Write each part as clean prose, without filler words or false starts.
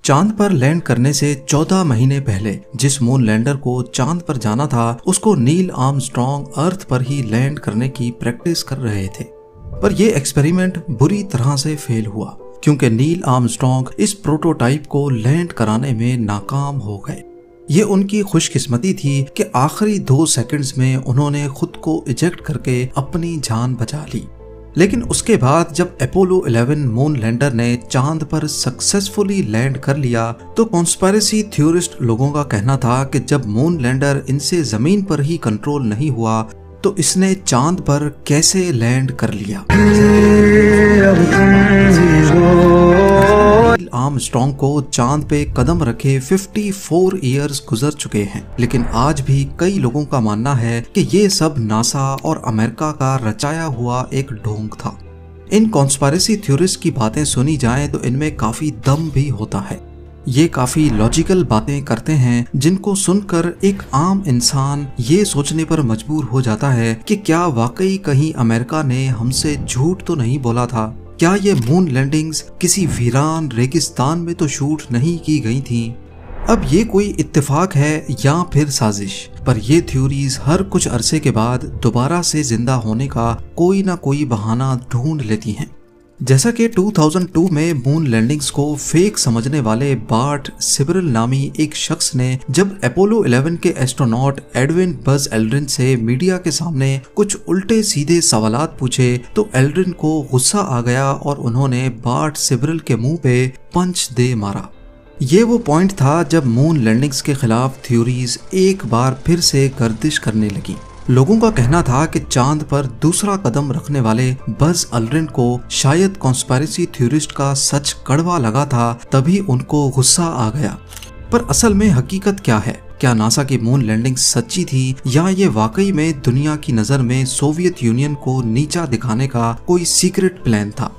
चांद पर लैंड करने से 14 महीने पहले जिस मून लैंडर को चांद पर जाना था, उसको नील आर्मस्ट्रॉन्ग अर्थ पर ही लैंड करने की प्रैक्टिस कर रहे थे। पर यह एक्सपेरिमेंट बुरी तरह से फेल हुआ क्योंकि नील आर्मस्ट्रॉन्ग इस प्रोटोटाइप को लैंड कराने में नाकाम हो गए। ये उनकी खुशकिस्मती थी कि आखिरी 2 सेकंड्स में उन्होंने खुद को इजेक्ट करके अपनी जान बचा ली। लेकिन उसके बाद जब अपोलो 11 मून लैंडर ने चांद पर सक्सेसफुली लैंड कर लिया तो कॉन्स्पिरेसी थ्योरिस्ट लोगों का कहना था कि जब मून लैंडर इनसे जमीन पर ही कंट्रोल नहीं हुआ तो इसने चांद पर कैसे लैंड कर लिया। नील आर्मस्ट्रॉन्ग को चांद पे कदम रखे 54 इयर्स गुजर चुके हैं, लेकिन आज भी कई लोगों का मानना है कि ये सब नासा और अमेरिका का रचाया हुआ एक ढोंग था। इन कॉन्स्पिरेसी थ्योरिस्ट की बातें सुनी जाएं तो इनमें काफी दम भी होता है। ये काफी लॉजिकल बातें करते हैं जिनको सुनकर एक आम इंसान ये सोचने पर मजबूर हो जाता है कि क्या वाकई कहीं अमेरिका ने हमसे झूठ तो नहीं बोला था। क्या ये मून लैंडिंग्स किसी वीरान रेगिस्तान में तो शूट नहीं की गई थी। अब ये कोई इत्तेफाक है या फिर साजिश, पर ये थ्योरीज हर कुछ अरसे के बाद दोबारा से जिंदा होने का कोई ना कोई बहाना ढूंढ लेती हैं। जैसा कि 2002 में मून लैंडिंग्स को फेक समझने वाले बार्ट सिबरल नामी एक शख्स ने जब अपोलो 11 के एस्ट्रोनॉट एडविन बज एल्ड्रिन से मीडिया के सामने कुछ उल्टे सीधे सवालात पूछे तो एल्ड्रिन को गुस्सा आ गया और उन्होंने बार्ट सिबरल के मुंह पे पंच दे मारा। ये वो पॉइंट था जब मून लैंडिंग्स के खिलाफ थ्योरीज एक बार फिर से गर्दिश करने लगी। लोगों का कहना था कि चांद पर दूसरा कदम रखने वाले बज एल्ड्रिन को शायद कॉन्स्पिरेसी थ्योरिस्ट का सच कड़वा लगा था, तभी उनको गुस्सा आ गया। पर असल में हकीकत क्या है? क्या नासा की मून लैंडिंग सच्ची थी या ये वाकई में दुनिया की नजर में सोवियत यूनियन को नीचा दिखाने का कोई सीक्रेट प्लान था?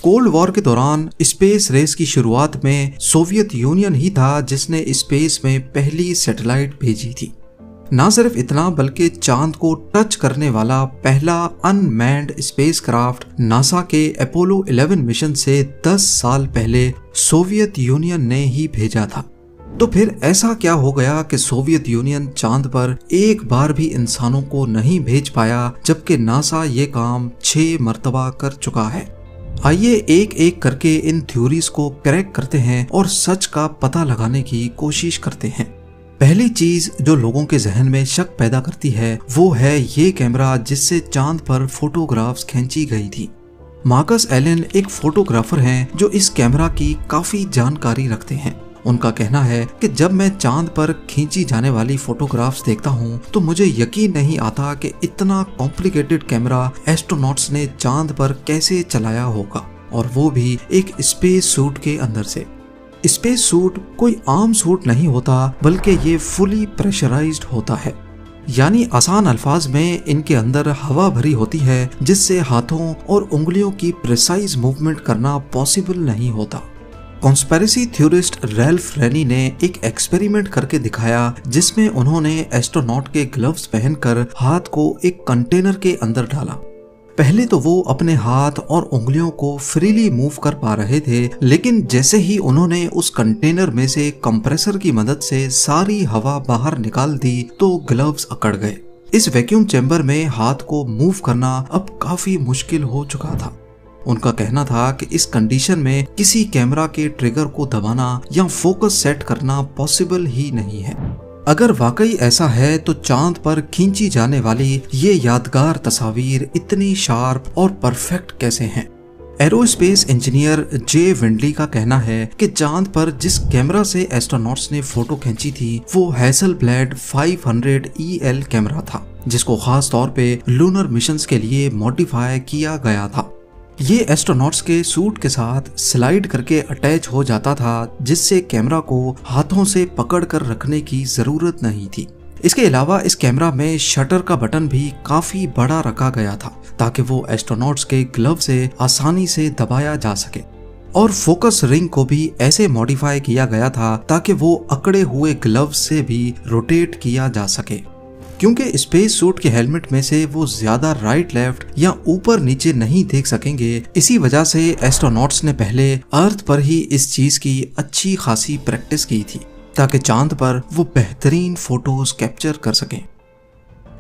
कोल्ड वॉर के दौरान स्पेस रेस की शुरुआत में सोवियत यूनियन ही था जिसने स्पेस में पहली सैटेलाइट भेजी थी। ना सिर्फ इतना बल्कि चांद को टच करने वाला पहला अनमैन्ड स्पेसक्राफ्ट नासा के अपोलो 11 मिशन से 10 साल पहले सोवियत यूनियन ने ही भेजा था। तो फिर ऐसा क्या हो गया कि सोवियत यूनियन चांद पर एक बार भी इंसानों को नहीं भेज पाया, जबकि नासा ये काम 6 मर्तबा कर चुका है। आइए एक एक करके इन थ्योरीज को क्रैक करते हैं और सच का पता लगाने की कोशिश करते हैं। पहली चीज जो लोगों के जहन में शक पैदा करती है वो है ये कैमरा जिससे चांद पर फोटोग्राफ्स खींची गई थी। मार्कस एलन एक फोटोग्राफर हैं जो इस कैमरा की काफी जानकारी रखते हैं। उनका कहना है कि जब मैं चांद पर खींची जाने वाली फोटोग्राफ्स देखता हूँ तो मुझे यकीन नहीं आता कि इतना कॉम्प्लिकेटेड कैमरा एस्ट्रोनॉट्स ने चांद पर कैसे चलाया होगा, और वो भी एक स्पेस सूट के अंदर से। स्पेस सूट कोई आम सूट नहीं होता बल्कि ये फुली प्रेशराइज्ड होता है, यानी आसान अल्फाज में इनके अंदर हवा भरी होती है जिससे हाथों और उंगलियों की प्रिसाइज मूवमेंट करना पॉसिबल नहीं होता। कॉन्स्पिरेसी थ्योरिस्ट रैल्फ रेनी ने एक एक्सपेरिमेंट करके दिखाया जिसमें उन्होंने एस्ट्रोनॉट के ग्लव्स पहनकर हाथ को एक कंटेनर के अंदर डाला। पहले तो वो अपने हाथ और उंगलियों को फ्रीली मूव कर पा रहे थे, लेकिन जैसे ही उन्होंने उस कंटेनर में से कंप्रेसर की मदद से सारी हवा बाहर निकाल दी तो ग्लव्स अकड़ गए। इस वैक्यूम चैम्बर में हाथ को मूव करना अब काफी मुश्किल हो चुका था। उनका कहना था कि इस कंडीशन में किसी कैमरा के ट्रिगर को दबाना या फोकस सेट करना पॉसिबल ही नहीं है। अगर वाकई ऐसा है तो चांद पर खींची जाने वाली ये यादगार तस्वीर इतनी शार्प और परफेक्ट कैसे हैं? एरोस्पेस इंजीनियर जे विंडली का कहना है कि चांद पर जिस कैमरा से एस्ट्रोनॉट्स ने फोटो खींची थी वो हैसलब्लैड 500 EL कैमरा था, जिसको खास तौर पे लूनर मिशंस के लिए मॉडिफाई किया गया था। ये एस्ट्रोनॉट्स के सूट के साथ स्लाइड करके अटैच हो जाता था, जिससे कैमरा को हाथों से पकड़ कर रखने की जरूरत नहीं थी। इसके अलावा इस कैमरा में शटर का बटन भी काफी बड़ा रखा गया था ताकि वो एस्ट्रोनॉट्स के ग्लव से आसानी से दबाया जा सके, और फोकस रिंग को भी ऐसे मॉडिफाई किया गया था ताकि वो अकड़े हुए ग्लव से भी रोटेट किया जा सके। क्योंकि स्पेस सूट के हेलमेट में से वो ज्यादा राइट लेफ्ट या ऊपर नीचे नहीं देख सकेंगे। इसी वजह से एस्ट्रोनॉट्स ने पहले अर्थ पर ही इस चीज की अच्छी खासी प्रैक्टिस की थी ताकि चांद पर वो बेहतरीन फोटोज कैप्चर कर सकें।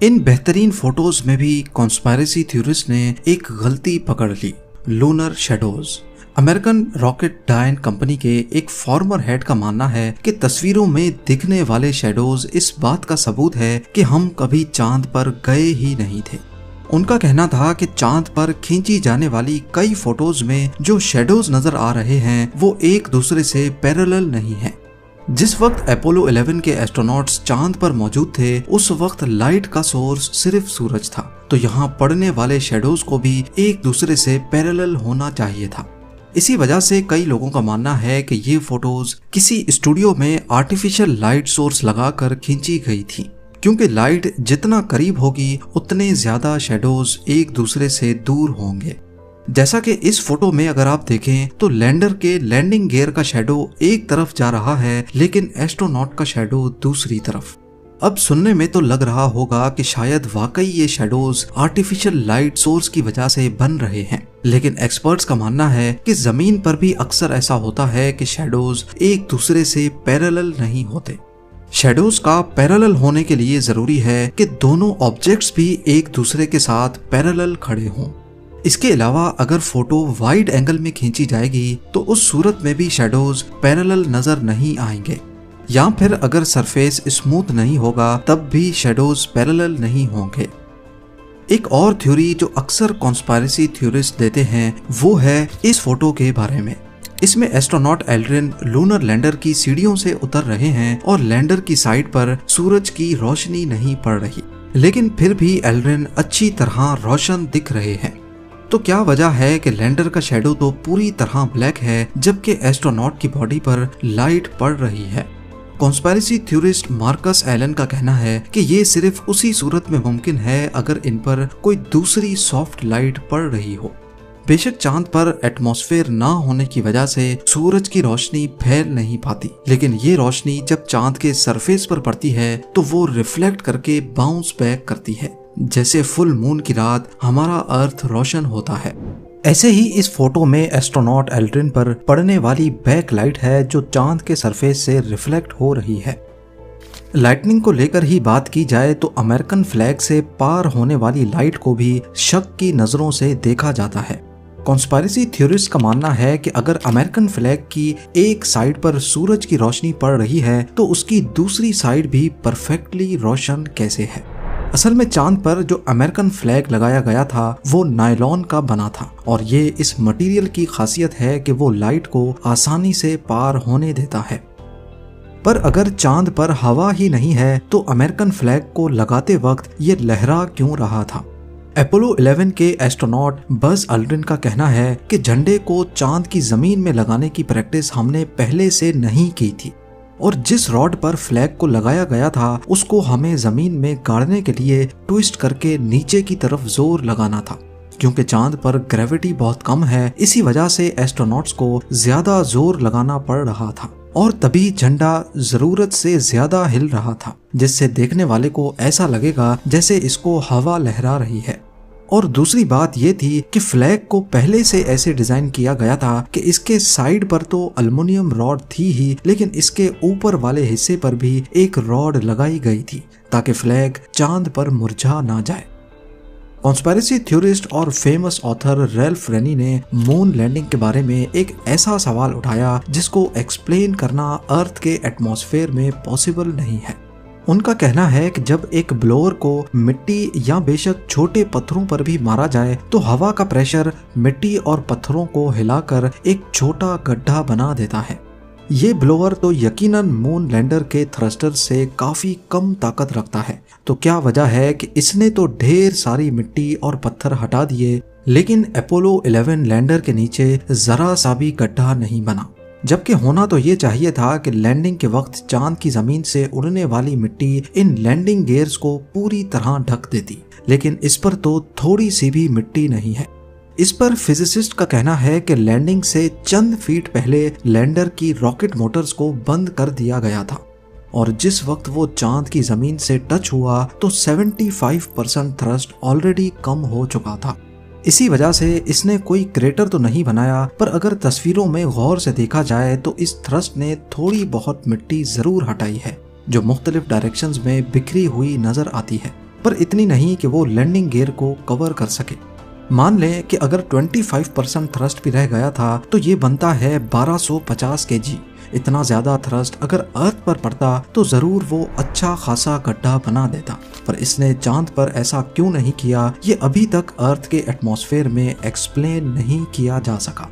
इन बेहतरीन फोटोज में भी कॉन्स्पायरेसी थ्योरिस्ट ने एक गलती पकड़ ली, लूनर शैडोज। अमेरिकन रॉकेट डायन कंपनी के एक फॉर्मर हेड का मानना है कि तस्वीरों में दिखने वाले शैडोज इस बात का सबूत है कि हम कभी चांद पर गए ही नहीं थे। उनका कहना था कि चांद पर खींची जाने वाली कई फोटोज में जो शैडोज नजर आ रहे हैं वो एक दूसरे से पैरेलल नहीं है। जिस वक्त अपोलो 11 के एस्ट्रोनॉट्स चांद पर मौजूद थे उस वक्त लाइट का सोर्स सिर्फ सूरज था, तो यहाँ पड़ने वाले शैडोज को भी एक दूसरे से पैरेलल होना चाहिए था। इसी वजह से कई लोगों का मानना है कि ये फोटोज किसी स्टूडियो में आर्टिफिशियल लाइट सोर्स लगाकर खींची गई थी, क्योंकि लाइट जितना करीब होगी उतने ज्यादा शैडोज एक दूसरे से दूर होंगे। जैसा कि इस फोटो में अगर आप देखें तो लैंडर के लैंडिंग गियर का शैडो एक तरफ जा रहा है लेकिन एस्ट्रोनॉट का शैडो दूसरी तरफ। अब सुनने में तो लग रहा होगा कि शायद वाकई ये शैडोज आर्टिफिशियल लाइट सोर्स की वजह से बन रहे हैं, लेकिन एक्सपर्ट्स का मानना है कि जमीन पर भी अक्सर ऐसा होता है कि शैडोज एक दूसरे से पैरेलल नहीं होते। शैडोज का पैरेलल होने के लिए जरूरी है कि दोनों ऑब्जेक्ट्स भी एक दूसरे के साथ पैरेलल खड़े हों। इसके अलावा अगर फोटो वाइड एंगल में खींची जाएगी तो उस सूरत में भी शैडोज पैरेलल नजर नहीं आएंगे, या फिर अगर सरफेस स्मूथ नहीं होगा तब भी शैडोज पैरेलल नहीं होंगे। एक और थ्योरी जो अक्सर कॉन्स्पायरेसी थ्योरिस्ट देते हैं वो है इस फोटो के बारे में। इसमें एस्ट्रोनॉट एल्ड्रिन लूनर लैंडर की सीढ़ियों से उतर रहे हैं और लैंडर की साइड पर सूरज की रोशनी नहीं पड़ रही, लेकिन फिर भी एल्ड्रिन अच्छी तरह रोशन दिख रहे हैं। तो क्या वजह है कि लैंडर का शैडो तो पूरी तरह ब्लैक है जबकि एस्ट्रोनॉट की बॉडी पर लाइट पड़ रही है? कॉन्स्पायरेसी थ्योरिस्ट मार्कस एलन का कहना है कि ये सिर्फ उसी सूरत में मुमकिन है अगर इन पर कोई दूसरी सॉफ्ट लाइट पड़ रही हो। बेशक चांद पर एटमॉस्फेयर ना होने की वजह से सूरज की रोशनी फैल नहीं पाती, लेकिन ये रोशनी जब चांद के सरफेस पर पड़ती है तो वो रिफ्लेक्ट करके बाउंस बैक करती है, जैसे फुल मून की रात हमारा अर्थ रोशन होता है। ऐसे ही इस फोटो में एस्ट्रोनॉट एल्ड्रिन पर पड़ने वाली बैक लाइट है जो चांद के सरफेस से रिफ्लेक्ट हो रही है। लाइटनिंग को लेकर ही बात की जाए तो अमेरिकन फ्लैग से पार होने वाली लाइट को भी शक की नजरों से देखा जाता है। कॉन्स्पायरेसी थ्योरिस्ट का मानना है कि अगर अमेरिकन फ्लैग की एक साइड पर सूरज की रोशनी पड़ रही है तो उसकी दूसरी साइड भी परफेक्टली रोशन कैसे है। असल में चांद पर जो अमेरिकन फ्लैग लगाया गया था वो नायलॉन का बना था और ये इस मटेरियल की खासियत है कि वो लाइट को आसानी से पार होने देता है। पर अगर चांद पर हवा ही नहीं है तो अमेरिकन फ्लैग को लगाते वक्त ये लहरा क्यों रहा था? अपोलो 11 के एस्ट्रोनॉट बज अल्ड्रिन का कहना है कि झंडे को चांद की जमीन में लगाने की प्रैक्टिस हमने पहले से नहीं की थी और जिस रॉड पर फ्लैग को लगाया गया था उसको हमें जमीन में गाड़ने के लिए ट्विस्ट करके नीचे की तरफ जोर लगाना था। क्योंकि चांद पर ग्रेविटी बहुत कम है, इसी वजह से एस्ट्रोनॉट्स को ज्यादा जोर लगाना पड़ रहा था और तभी झंडा जरूरत से ज्यादा हिल रहा था, जिससे देखने वाले को ऐसा लगेगा जैसे इसको हवा लहरा रही है। और दूसरी बात ये थी कि फ्लैग को पहले से ऐसे डिजाइन किया गया था कि इसके साइड पर तो अल्युमिनियम रॉड थी ही, लेकिन इसके ऊपर वाले हिस्से पर भी एक रॉड लगाई गई थी ताकि फ्लैग चांद पर मुरझा ना जाए। कॉन्स्पायरेसी थ्योरिस्ट और फेमस ऑथर रैल्फ रेनी ने मून लैंडिंग के बारे में एक ऐसा सवाल उठाया जिसको एक्सप्लेन करना अर्थ के एटमॉस्फेयर में पॉसिबल नहीं है। उनका कहना है कि जब एक ब्लोअर को मिट्टी या बेशक छोटे पत्थरों पर भी मारा जाए तो हवा का प्रेशर मिट्टी और पत्थरों को हिलाकर एक छोटा गड्ढा बना देता है। ये ब्लोअर तो यकीनन मून लैंडर के थ्रस्टर से काफी कम ताकत रखता है, तो क्या वजह है कि इसने तो ढेर सारी मिट्टी और पत्थर हटा दिए लेकिन अपोलो 11 लैंडर के नीचे जरा सा भी गड्ढा नहीं बना। जबकि होना तो ये चाहिए था कि लैंडिंग के वक्त चांद की जमीन से उड़ने वाली मिट्टी इन लैंडिंग गियर्स को पूरी तरह ढक देती, लेकिन इस पर तो थोड़ी सी भी मिट्टी नहीं है। इस पर फिजिसिस्ट का कहना है कि लैंडिंग से चंद फीट पहले लैंडर की रॉकेट मोटर्स को बंद कर दिया गया था। और जिस वक्त वो चांद की जमीन से टच हुआ तो 75% थ्रस्ट ऑलरेडी कम हो चुका था। इसी वजह से इसने कोई क्रेटर तो नहीं बनाया, पर अगर तस्वीरों में गौर से देखा जाए तो इस थ्रस्ट ने थोड़ी बहुत मिट्टी जरूर हटाई है जो मुख्तलिफ डायरेक्शंस में बिखरी हुई नजर आती है, पर इतनी नहीं कि वो लैंडिंग गियर को कवर कर सके। मान लें कि अगर 25% थ्रस्ट भी रह गया था तो ये बनता है 1250 kg। इतना ज्यादा थ्रस्ट अगर अर्थ पर पड़ता तो जरूर वो अच्छा खासा गड्ढा बना देता, पर इसने चांद पर ऐसा क्यों नहीं किया ये अभी तक अर्थ के एटमॉस्फेयर में एक्सप्लेन नहीं किया जा सका।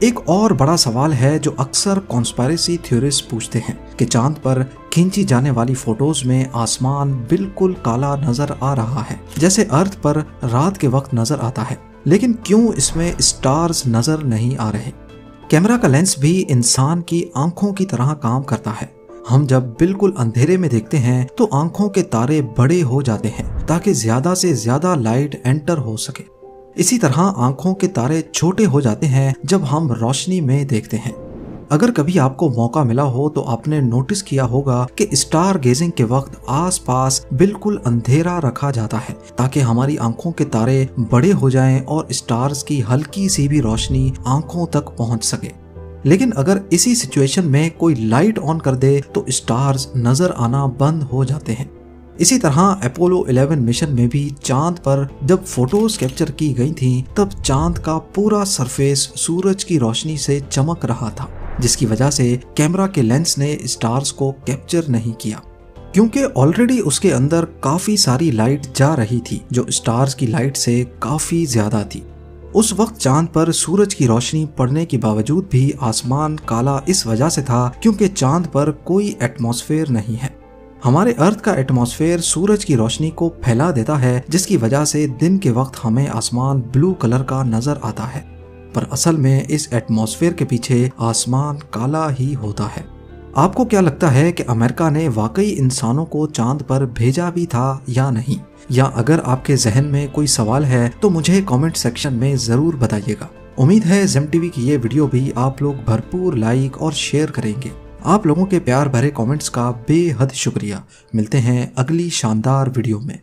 एक और बड़ा सवाल है जो अक्सर कॉन्स्पिरेसी थ्योरिस्ट पूछते हैं कि चांद पर खींची जाने वाली फोटोज में आसमान बिल्कुल काला नजर आ रहा है जैसे अर्थ पर रात के वक्त नजर आता है, लेकिन क्यों इसमें स्टार्स नजर नहीं आ रहे। कैमरा का लेंस भी इंसान की आंखों की तरह काम करता है। हम जब बिल्कुल अंधेरे में देखते हैं तो आंखों के तारे बड़े हो जाते हैं ताकि ज्यादा से ज्यादा लाइट एंटर हो सके। इसी तरह आंखों के तारे छोटे हो जाते हैं जब हम रोशनी में देखते हैं। अगर कभी आपको मौका मिला हो तो आपने नोटिस किया होगा कि स्टार गेजिंग के वक्त आसपास बिल्कुल अंधेरा रखा जाता है ताकि हमारी आंखों के तारे बड़े हो जाएं और स्टार्स की हल्की सी भी रोशनी आंखों तक पहुंच सके। लेकिन अगर इसी सिचुएशन में कोई लाइट ऑन कर दे तो स्टार्स नजर आना बंद हो जाते हैं। इसी तरह अपोलो 11 मिशन में भी चांद पर जब फोटोज कैप्चर की गई थी तब चांद का पूरा सरफेस सूरज की रोशनी से चमक रहा था, जिसकी वजह से कैमरा के लेंस ने स्टार्स को कैप्चर नहीं किया क्योंकि ऑलरेडी उसके अंदर काफी सारी लाइट जा रही थी जो स्टार्स की लाइट से काफी ज्यादा थी। उस वक्त चांद पर सूरज की रोशनी पड़ने के बावजूद भी आसमान काला इस वजह से था क्योंकि चांद पर कोई एटमॉस्फेयर नहीं है। हमारे अर्थ का एटमॉस्फेयर सूरज की रोशनी को फैला देता है जिसकी वजह से दिन के वक्त हमें आसमान ब्लू कलर का नजर आता है, पर असल में इस एटमॉस्फेयर के पीछे आसमान काला ही होता है। आपको क्या लगता है कि अमेरिका ने वाकई इंसानों को चांद पर भेजा भी था या नहीं? या अगर आपके जहन में कोई सवाल है तो मुझे कमेंट सेक्शन में जरूर बताइएगा। उम्मीद है जेम टीवी की ये वीडियो भी आप लोग भरपूर लाइक और शेयर करेंगे। आप लोगों के प्यार भरे कमेंट्स का बेहद शुक्रिया। मिलते हैं अगली शानदार वीडियो में।